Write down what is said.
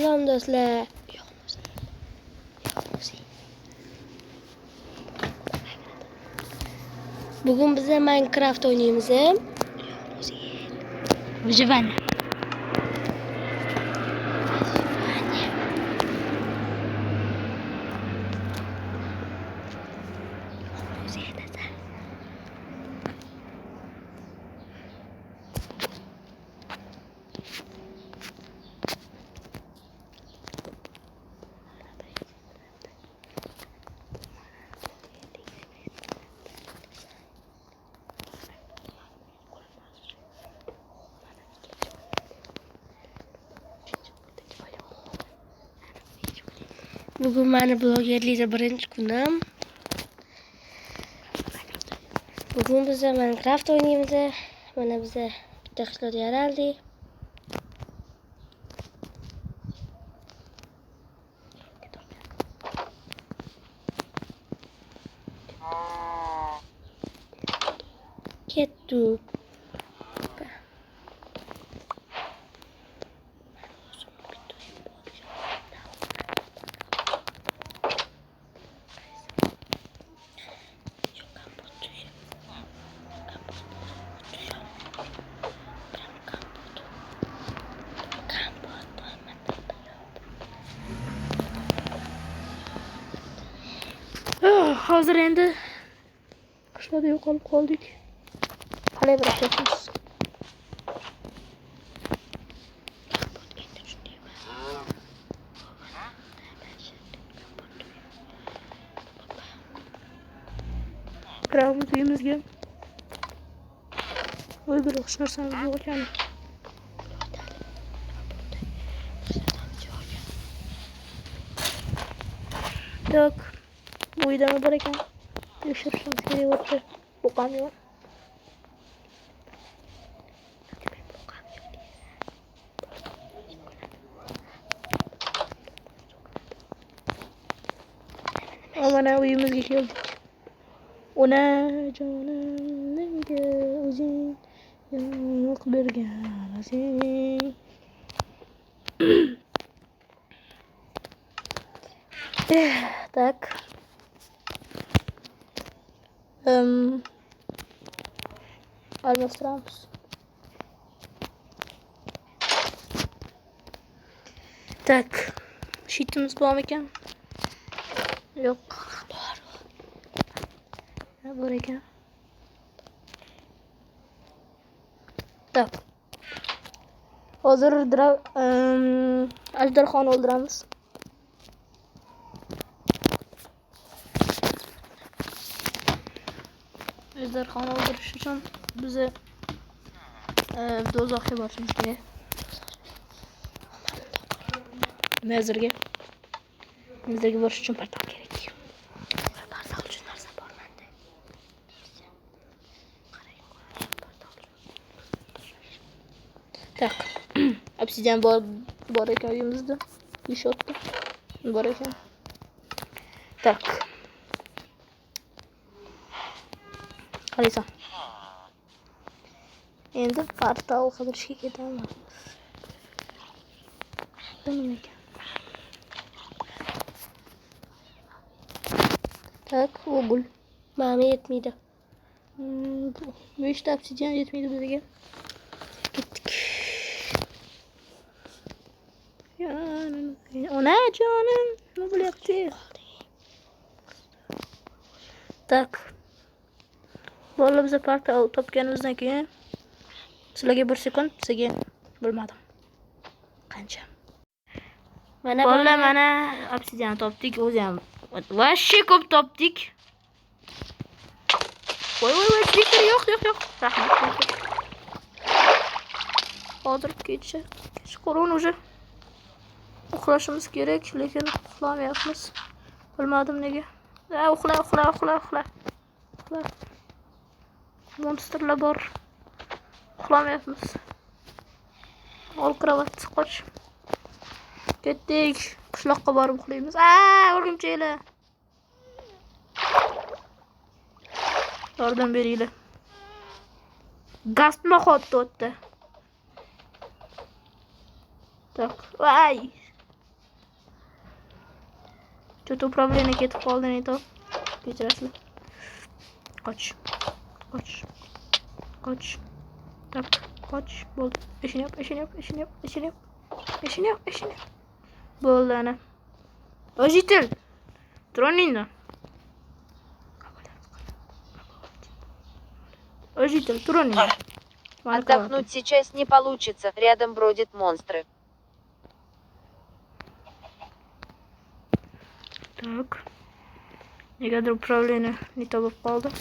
Selam do'stlar. Bugun biz Minecraft o'ynaymiz. Выживание. Bugun meni blogerlikda birinchi kunim. Bugun biz Minecraft o'ynaymiz. Mana biz bitta qishloq yaraldik. Ketdik. Hozir endi qishloqda yo'qolib qoldik. Qalay birashamiz. Kiramiz uyimizga. Voy bir o'xsh narsamiz yo'q ekan. Yo'q. Bu uydami bor ekan. Tekshirishimiz kerak bo'ldi. Bo'qam yo'q. Mana uyimizga keldik. Ona jonimga o'zing yo'q bergansan. Так. Almashtiramiz. Так. Shitimiz bormi ekan? Yo'q. Bor ekan. Так. Hozir ajdarxonni o'ldiramiz. Ajdarxonni o'ldirish uchun bizni do'zaxga borishimiz kerak. Mezirga borish uchun portal kerak. Portal uchun narsa bor menda. Так. Obsidian bor ekan uyimizda. Yeshotda. Bor ekan. Так. Qaraysan. Endi portal qidirishga ketaman. Nima ekan? Так, o'g'il. Ma'mi yetmaydi. 5 ta obsidian yetmaydi bizga. Ketdik. Ona jonim, nima bo'lyapti? Так. Bolalar biz portal topganimizdan keyin sizlarga 1 sekund, sizga bilmadim. Qancha? Bolalar mana obsidian topdik, o'zi ham vashshi ko'p topdik. Voy, Twitter yo'q. Rahmat. Hozir kecha qo'run уже. Uxlashimiz kerak, lekin uxlamayapmiz. Bilmadim nega. Uxla. Monsterlar bor. Uxlamayapmiz. Ol kravat qoch. Ketdik. Qishloqqa borib uxlaymiz. O'rgimchaklar. Yordam beringlar. Gazma xotdi o'tdi. Так, vay. Тут управление кетіп қалды не то. Кетіресілі. Қоч. Қоч. Қоч. Так, қоч. Болды. Ішін еп, ішін еп, ішін еп, ішін еп. Ішін еп, ішін еп. Болды әне. Ожитель! Тронинда. Ожитель, Тронинда. Отдохнуть сейчас не получится, рядом бродят монстры. Так. Negadir upravление не то болып қалды.